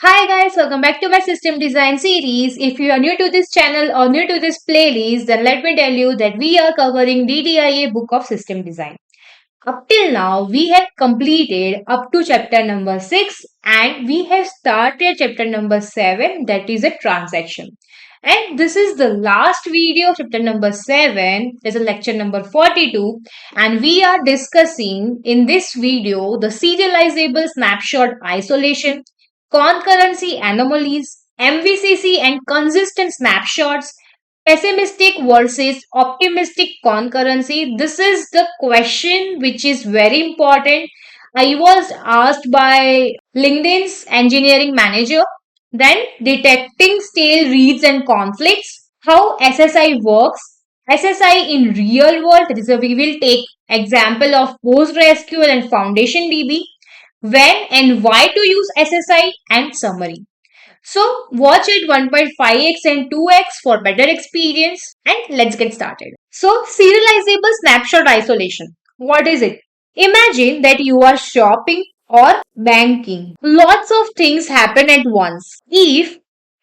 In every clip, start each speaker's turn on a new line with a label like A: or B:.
A: Hi guys, welcome back to my system design series. If you are new to this channel or new to this playlist, then let me tell you that we are covering DDIA book of system design. Up till now, we have completed up to chapter number 6 and we have started chapter number 7, that is a transaction. And this is the last video of chapter number 7, there's a lecture number 42, and we are discussing in this video the serializable snapshot isolation, concurrency anomalies, MVCC and consistent snapshots, pessimistic versus optimistic concurrency. This is the question which is very important. I was asked by LinkedIn's engineering manager. Then detecting stale reads and conflicts, how SSI works, SSI in real world. That is, we will take example of PostgreSQL and FoundationDB, when and why to use SSI, and summary. So watch it 1.5x and 2x for better experience, and let's get started. So serializable snapshot isolation. What is it? Imagine that you are shopping or banking. Lots of things happen at once. If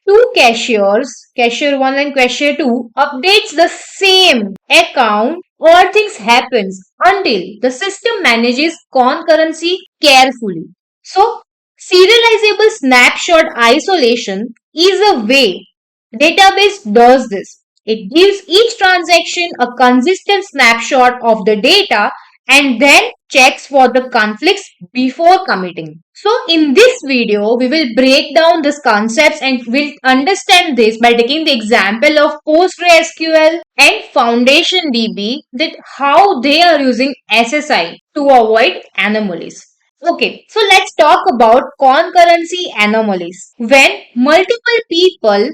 A: two cashiers, cashier 1 and cashier 2, updates the same account, all things happens until the system manages concurrency carefully. So serializable snapshot isolation is a way database does this. It gives each transaction a consistent snapshot of the data and then checks for the conflicts before committing. So in this video, we will break down these concepts and we'll understand this by taking the example of PostgreSQL and FoundationDB, that how they are using SSI to avoid anomalies. Okay, so let's talk about concurrency anomalies. When multiple people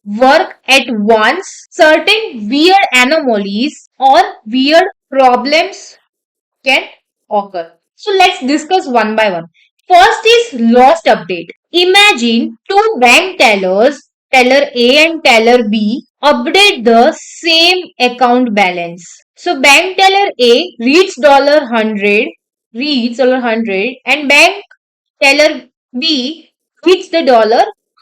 A: work at once, certain weird anomalies or weird problems can occur. So let's discuss one by one. First is lost update. Imagine two bank tellers, teller A and teller B, update the same account balance. So bank teller A reads $100, and bank teller B reads the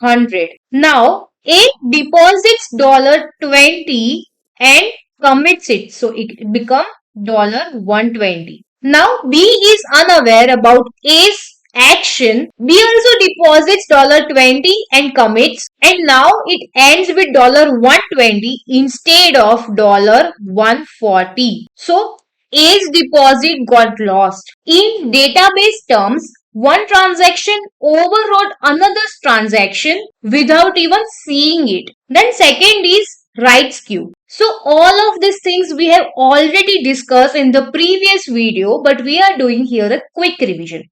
A: $100. Now A deposits $20 and commits it. So it becomes $120. Now B is unaware about A's action. B also deposits $20 and commits, and now it ends with $120 instead of $140. So A's deposit got lost. In database terms, one transaction overrode another's transaction without even seeing it. Then second is write skew. So all of these things we have already discussed in the previous video, but we are doing here a quick revision.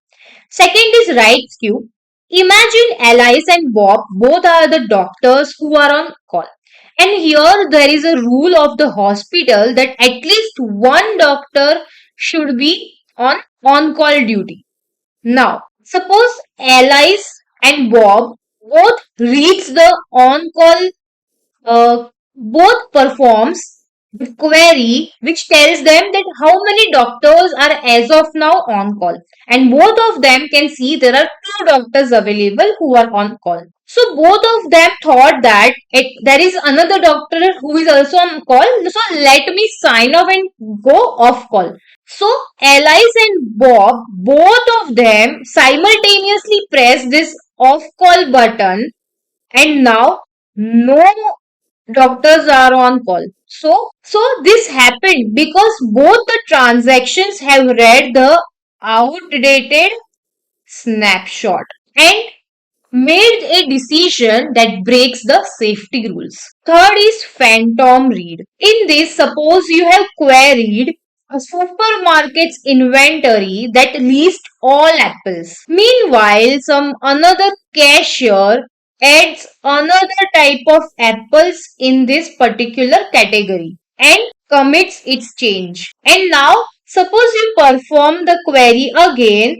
A: Second is write skew. Imagine Alice and Bob both are the doctors who are on call. And here there is a rule of the hospital that at least one doctor should be on on-call duty. Now, suppose Alice and Bob both reads the on-call, both performs the query which tells them that how many doctors are as of now on call, and both of them can see there are two doctors available who are on call. So both of them thought that there is another doctor who is also on call, so let me sign off and go off call. So Alice and Bob, both of them simultaneously press this off call button, and now no doctors are on call. So this happened because both the transactions have read the outdated snapshot and made a decision that breaks the safety rules. Third is phantom read. In this, suppose you have queried a supermarket's inventory that lists all apples. Meanwhile, some another cashier adds another type of apples in this particular category and commits its change. And now suppose you perform the query again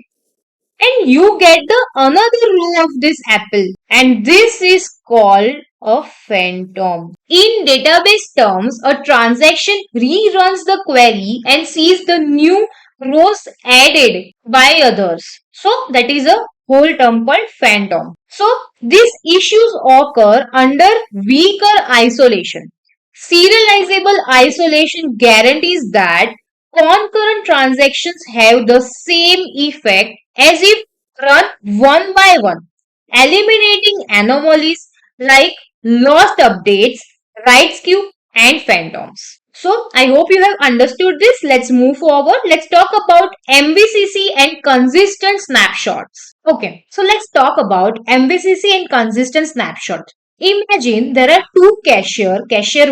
A: and you get the another row of this apple, and this is called a phantom. In database terms, a transaction reruns the query and sees the new rows added by others. So that is a whole term called phantom. So these issues occur under weaker isolation. Serializable isolation guarantees that concurrent transactions have the same effect as if run one by one, eliminating anomalies like lost updates, write skew, and phantoms. So I hope you have understood this. Let's move forward. Let's talk about MVCC and consistent snapshots. Okay, so let's talk about MVCC and consistent snapshot. Imagine there are two cashier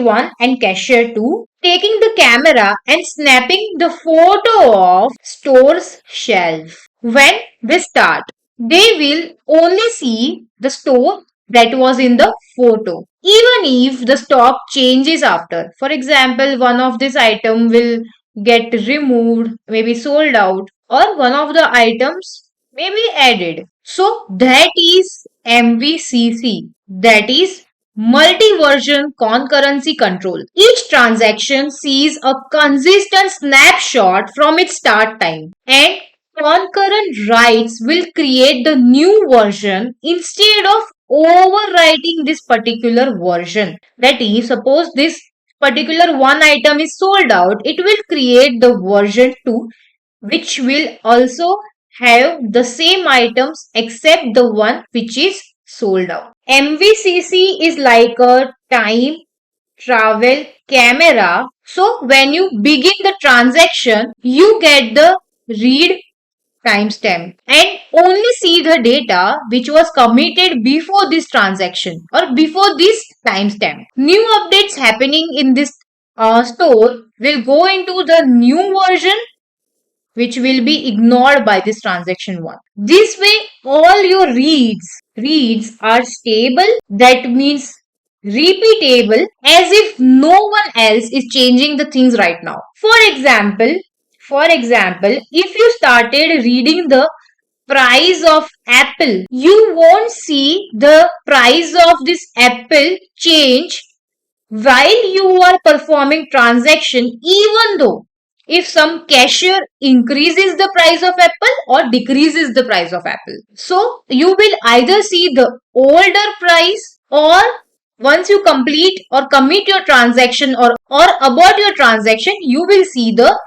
A: 1 and cashier 2, taking the camera and snapping the photo of store's shelf. When they start, they will only see the store that was in the photo, even if the stock changes after. For example, one of this item will get removed, maybe sold out, or one of the items may be added. So that is MVCC, that is Multi-Version Concurrency Control. Each transaction sees a consistent snapshot from its start time, and concurrent writes will create the new version instead of overwriting this particular version. That is, suppose this particular one item is sold out, it will create the version 2, which will also have the same items except the one which is sold out. MVCC is like a time travel camera. So when you begin the transaction, you get the read timestamp and only see the data which was committed before this transaction or before this timestamp. New updates happening in this store will go into the new version which will be ignored by this transaction 1. This way all your reads are stable, that means repeatable, as if no one else is changing the things right now. For example, if you started reading the price of apple, you won't see the price of this apple change while you are performing transaction, even though if some cashier increases the price of apple or decreases the price of apple. So you will either see the older price, or once you complete or commit your transaction or abort your transaction, you will see the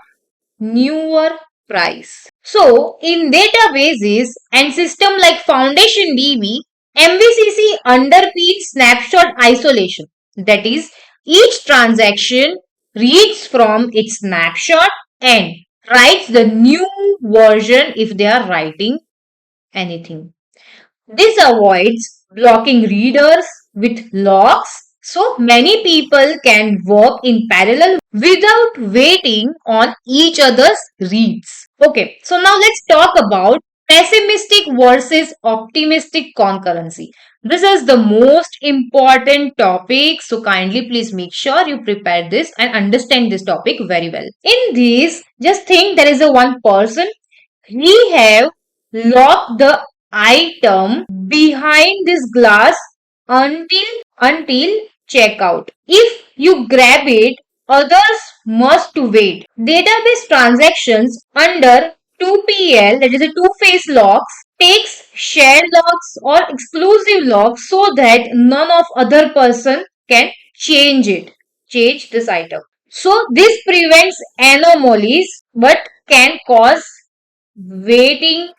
A: newer price. So in databases and system like FoundationDB, MVCC underpins snapshot isolation. That is, each transaction reads from its snapshot and writes the new version if they are writing anything. This avoids blocking readers with locks, so many people can work in parallel without waiting on each other's reads. Okay, so now let's talk about pessimistic versus optimistic concurrency. This is the most important topic, so kindly please make sure you prepare this and understand this topic very well. In this, just think there is a one person, he have locked the item behind this glass until checkout. If you grab it, others must wait. Database transactions under 2PL, that is a two-phase locks, takes shared locks or exclusive locks so that none of other person can change this item. So this prevents anomalies but can cause waiting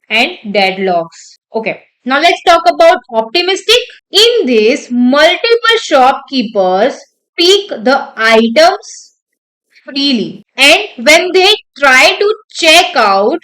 A: and deadlocks. Okay, now let's talk about optimistic. In this, multiple shopkeepers pick the items freely, and when they try to check out,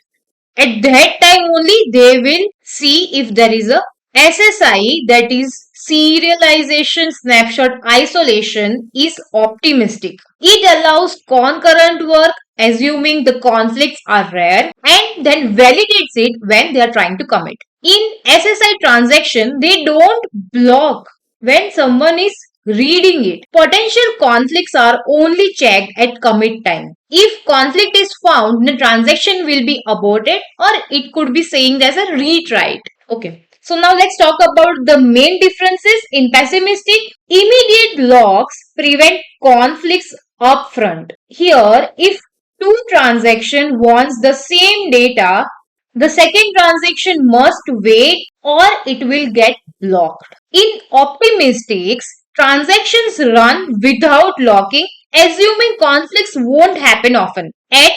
A: at that time only they will see if there is a SSI, that is serialization snapshot isolation, is optimistic. It allows concurrent work assuming the conflicts are rare and then validates it when they are trying to commit. In SSI transaction, they don't block when someone is reading it. Potential conflicts are only checked at commit time. If conflict is found, the transaction will be aborted, or it could be saying there's a retry. Okay. So now let's talk about the main differences. In pessimistic, immediate locks prevent conflicts upfront. Here, if two transactions wants the same data, the second transaction must wait or it will get blocked. In optimistics, transactions run without locking, assuming conflicts won't happen often. At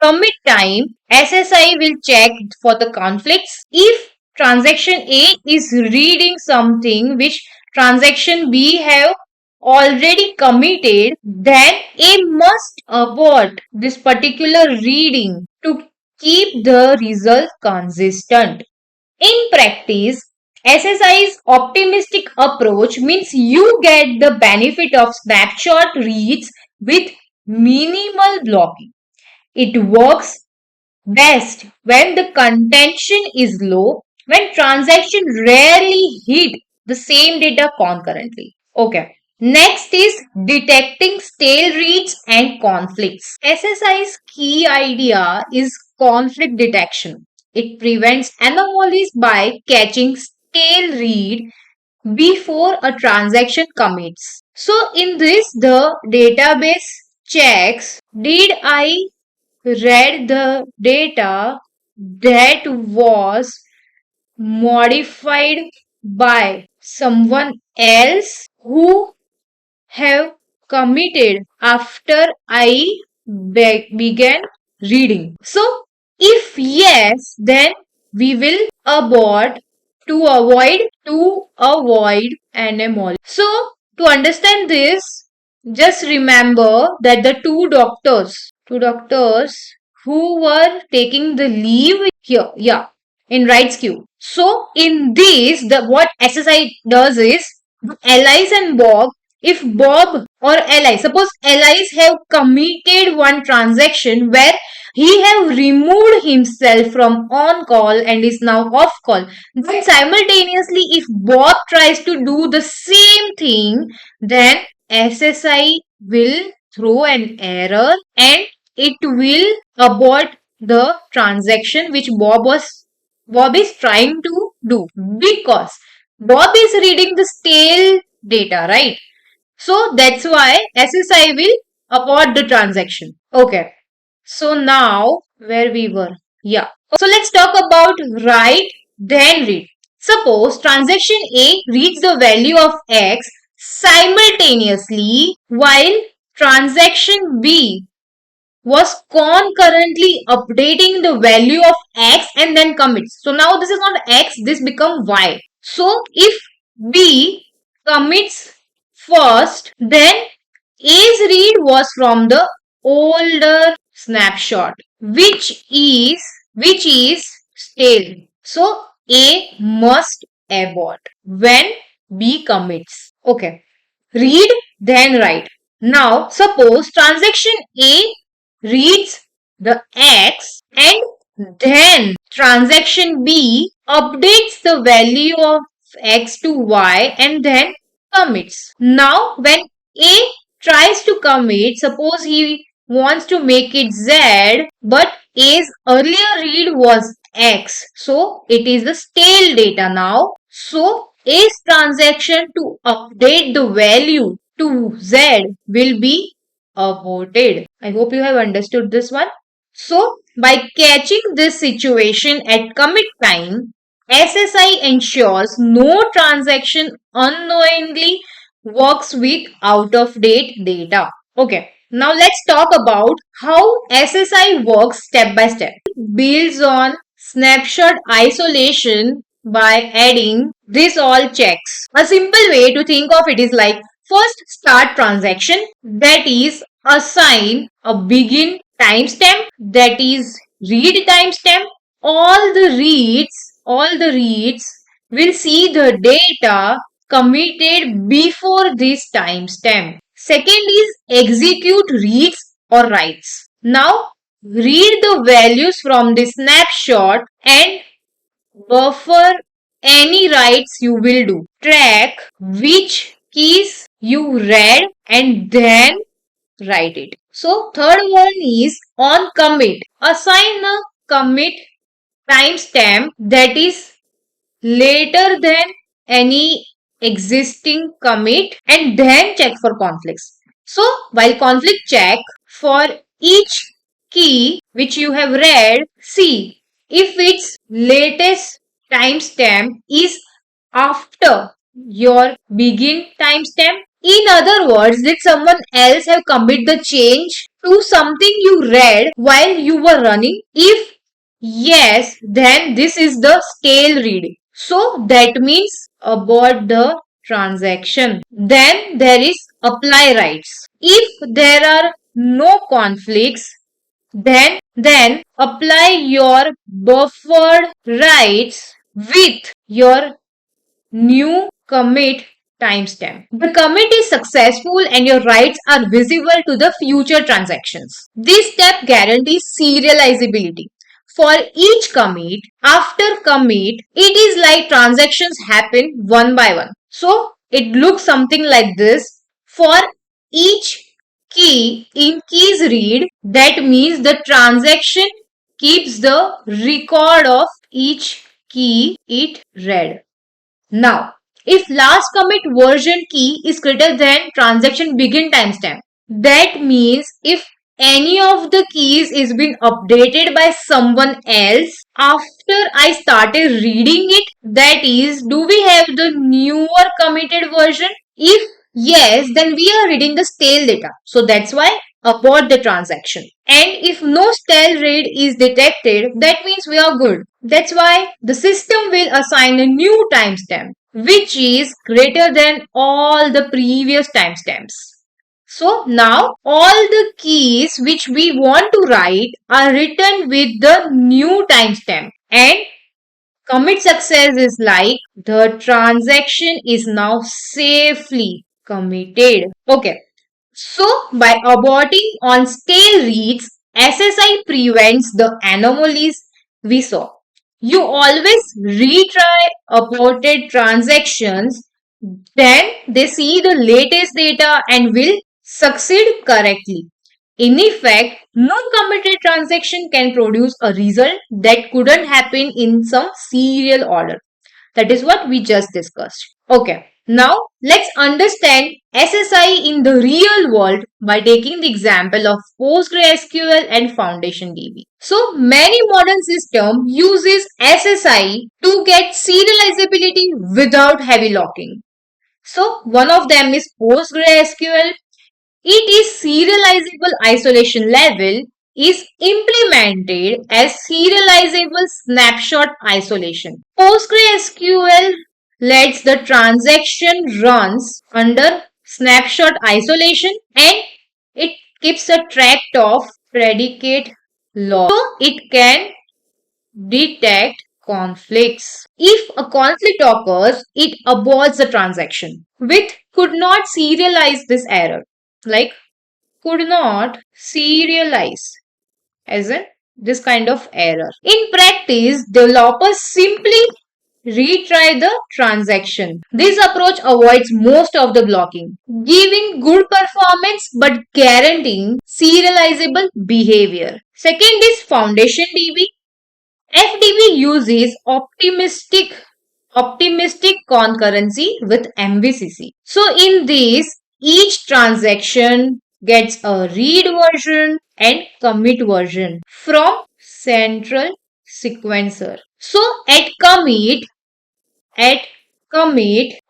A: commit time, SSI will check for the conflicts. If transaction A is reading something which transaction B have already committed, then A must abort this particular reading to keep the result consistent. In practice, SSI's optimistic approach means you get the benefit of snapshot reads with minimal blocking. It works best when the contention is low, when transactions rarely hit the same data concurrently. Okay. Next is detecting stale reads and conflicts. SSI's key idea is conflict detection. It prevents anomalies by catching stale read before a transaction commits. So in this, the database checks, did I read the data that was modified by someone else who have committed after I began reading. So if yes, then we will abort to avoid anomaly. So to understand this, just remember that the two doctors who were taking the leave here, yeah, in right skew. So in this, the what SSI does is Alice and Bob, if Bob or Alice, suppose Alice have committed one transaction where he have removed himself from on call and is now off call, then simultaneously if Bob tries to do the same thing, then SSI will throw an error and it will abort the transaction which Bob is trying to do, because Bob is reading the stale data, right? So that's why SSI will abort the transaction. Okay. So now where we were. Yeah. So let's talk about write then read. Suppose transaction A reads the value of X simultaneously while transaction B was concurrently updating the value of X and then commits. So now this is not X, this become Y. So if B commits first, then A's read was from the older snapshot, which is stale. So A must abort when B commits. Okay. Read then write. Now suppose transaction A reads the X and then transaction B updates the value of X to Y and then commits. Now when A tries to commit, suppose he wants to make it Z, but A's earlier read was X. So it is the stale data now. So A's transaction to update the value to Z will be aborted. I hope you have understood this one. So by catching this situation at commit time, SSI ensures no transaction unknowingly works with out of date data. Okay, now let's talk about how SSI works step by step. It builds on snapshot isolation by adding this all checks. A simple way to think of it is like first start transaction, that is assign a begin timestamp, that is read timestamp. All the reads will see the data committed before this timestamp. Second is execute reads or writes. Now read the values from the snapshot and buffer any writes you will do. Track which keys you read and then write it. So third one is on commit. Assign a commit timestamp that is later than any existing commit and then check for conflicts. So while conflict check for each key which you have read, see if its latest timestamp is after your begin timestamp. In other words, did someone else have commit the change to something you read while you were running? If yes, then this is the stale read. So that means abort the transaction. Then there is apply rights. If there are no conflicts, then apply your buffered rights with your new commit timestamp. The commit is successful and your writes are visible to the future transactions. This step guarantees serializability. For each commit, after commit, it is like transactions happen one by one. So it looks something like this. For each key in keys read, that means the transaction keeps the record of each key it read. Now, if last commit version key is greater than transaction begin timestamp, that means if any of the keys is been updated by someone else after I started reading it, that is, do we have the newer committed version? If yes, then we are reading the stale data. So that's why abort the transaction. And if no stale read is detected, that means we are good. That's why the system will assign a new timestamp which is greater than all the previous timestamps. So now all the keys which we want to write are written with the new timestamp, and commit success is like the transaction is now safely committed. Okay. So by aborting on stale reads, SSI prevents the anomalies we saw. You always retry aborted transactions, then they see the latest data and will succeed correctly. In effect, no committed transaction can produce a result that couldn't happen in some serial order. That is what we just discussed. Okay, now let's understand SSI in the real world by taking the example of PostgreSQL and FoundationDB. So many modern systems uses SSI to get serializability without heavy locking. So one of them is PostgreSQL. It is serializable isolation level is implemented as serializable snapshot isolation. PostgreSQL lets the transaction runs under snapshot isolation and it keeps a track of predicate loss. So it can detect conflicts. If a conflict occurs, it aborts the transaction. With could not serialize this error. Like could not serialize as in this kind of error. In practice, developers simply retry the transaction. This approach avoids most of the blocking, giving good performance but guaranteeing serializable behavior. Second is FoundationDB. FDB uses optimistic concurrency with MVCC. So in this, each transaction gets a read version and commit version from central sequencer. So at commit,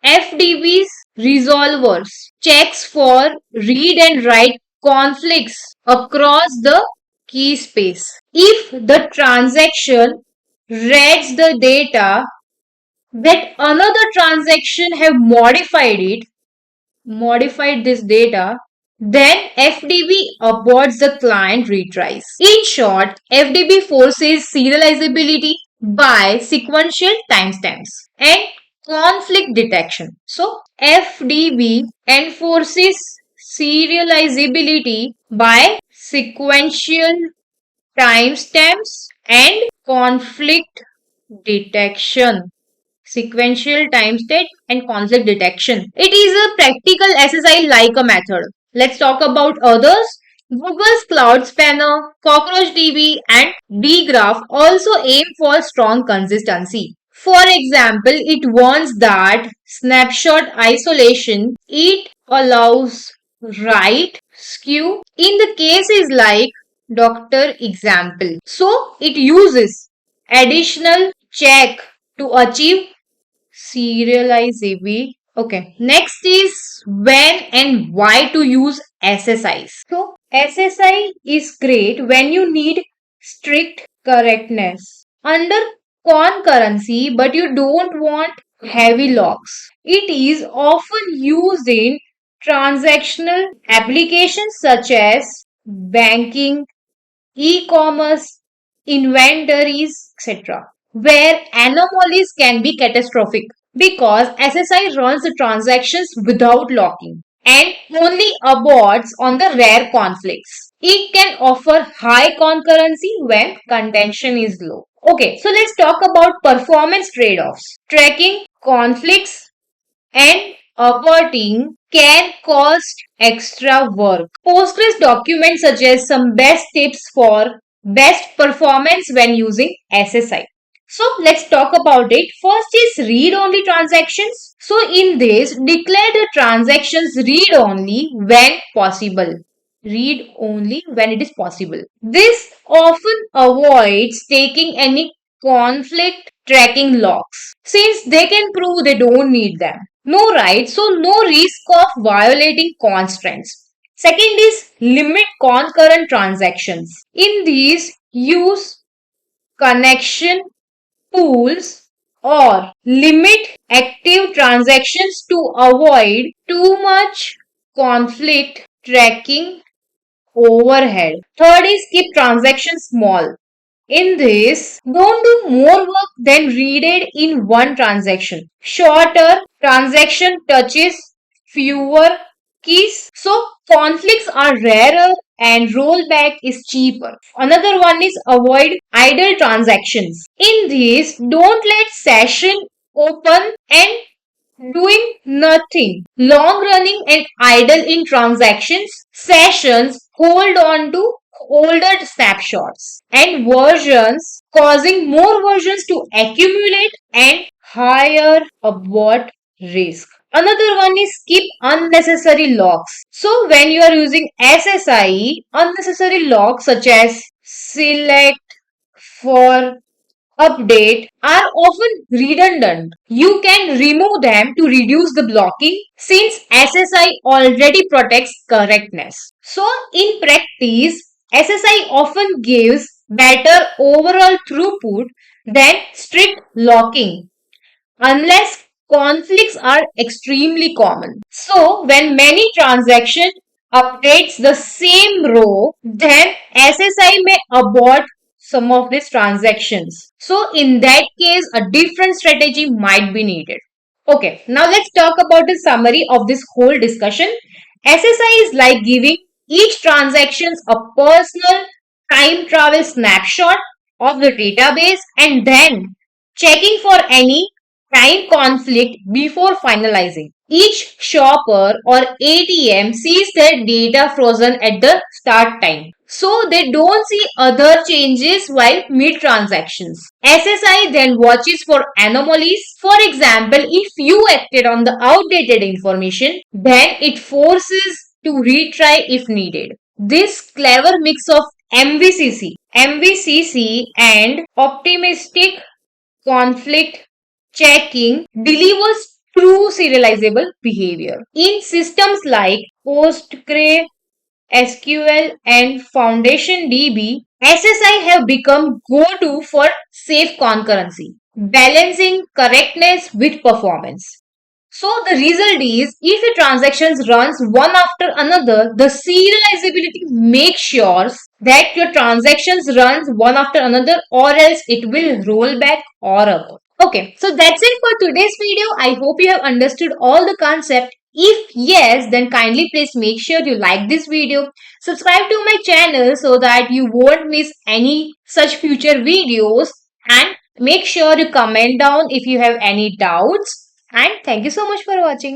A: FDB's resolvers checks for read and write conflicts across the key space. If the transaction reads the data that another transaction have modified this data, then FDB aborts the client retries. In short, FDB forces serializability by sequential timestamps and conflict detection. So FDB enforces serializability by sequential timestamps and conflict detection. Sequential timestamp and conflict detection. It is a practical SSI like a method. Let's talk about others. Google's Cloud Spanner, CockroachDB and dgraph also aim for strong consistency. For example, it warns that snapshot isolation, it allows write, skew in the cases like doctor example. So it uses additional check to achieve serializability. Okay. Next is when and why to use SSIs. So SSI is great when you need strict correctness under concurrency, but you don't want heavy locks. It is often used in transactional applications such as banking, e-commerce, inventories, etc., where anomalies can be catastrophic because SSI runs the transactions without locking and only aborts on the rare conflicts. It can offer high concurrency when contention is low. Okay, so let's talk about performance trade-offs. Tracking conflicts and averting can cost extra work. Postgres documents suggest some best tips for best performance when using SSI. So let's talk about it. First is read-only transactions. So in this, declare the transactions read-only when possible. Read only when it is possible. This often avoids taking any conflict tracking logs since they can prove they don't need them. No right, so no risk of violating constraints. Second is limit concurrent transactions. In these, use connection pools or limit active transactions to avoid too much conflict tracking overhead. Third is keep transactions small. In this, don't do more work than needed in one transaction. Shorter transaction touches fewer keys. So conflicts are rarer and rollback is cheaper. Another one is avoid idle transactions. In this, don't let session open and doing nothing. Long running and idle in transactions, sessions hold on to older snapshots and versions, causing more versions to accumulate and higher abort risk. Another one is skip unnecessary locks. So when you are using SSI, unnecessary locks such as select, for, update are often redundant. You can remove them to reduce the blocking since SSI already protects correctness. So in practice, SSI often gives better overall throughput than strict locking unless conflicts are extremely common. So when many transactions updates the same row, then SSI may abort some of these transactions. So in that case, a different strategy might be needed. Okay, now let's talk about the summary of this whole discussion. SSI is like giving each transactions a personal time travel snapshot of the database and then checking for any time conflict before finalizing. Each shopper or ATM sees their data frozen at the start time. So they don't see other changes while mid transactions. SSI then watches for anomalies. For example, if you acted on the outdated information, then it forces to retry if needed. This clever mix of MVCC and optimistic conflict checking delivers true serializable behavior. In systems like PostgreSQL and FoundationDB, SSI have become go-to for safe concurrency, balancing correctness with performance. So the result is if a transaction runs one after another, the serializability makes sure that your transactions runs one after another or else it will roll back or abort. Okay, so that's it for today's video. I hope you have understood all the concept. If yes, then kindly please make sure you like this video, subscribe to my channel so that you won't miss any such future videos, and make sure you comment down if you have any doubts. And thank you so much for watching.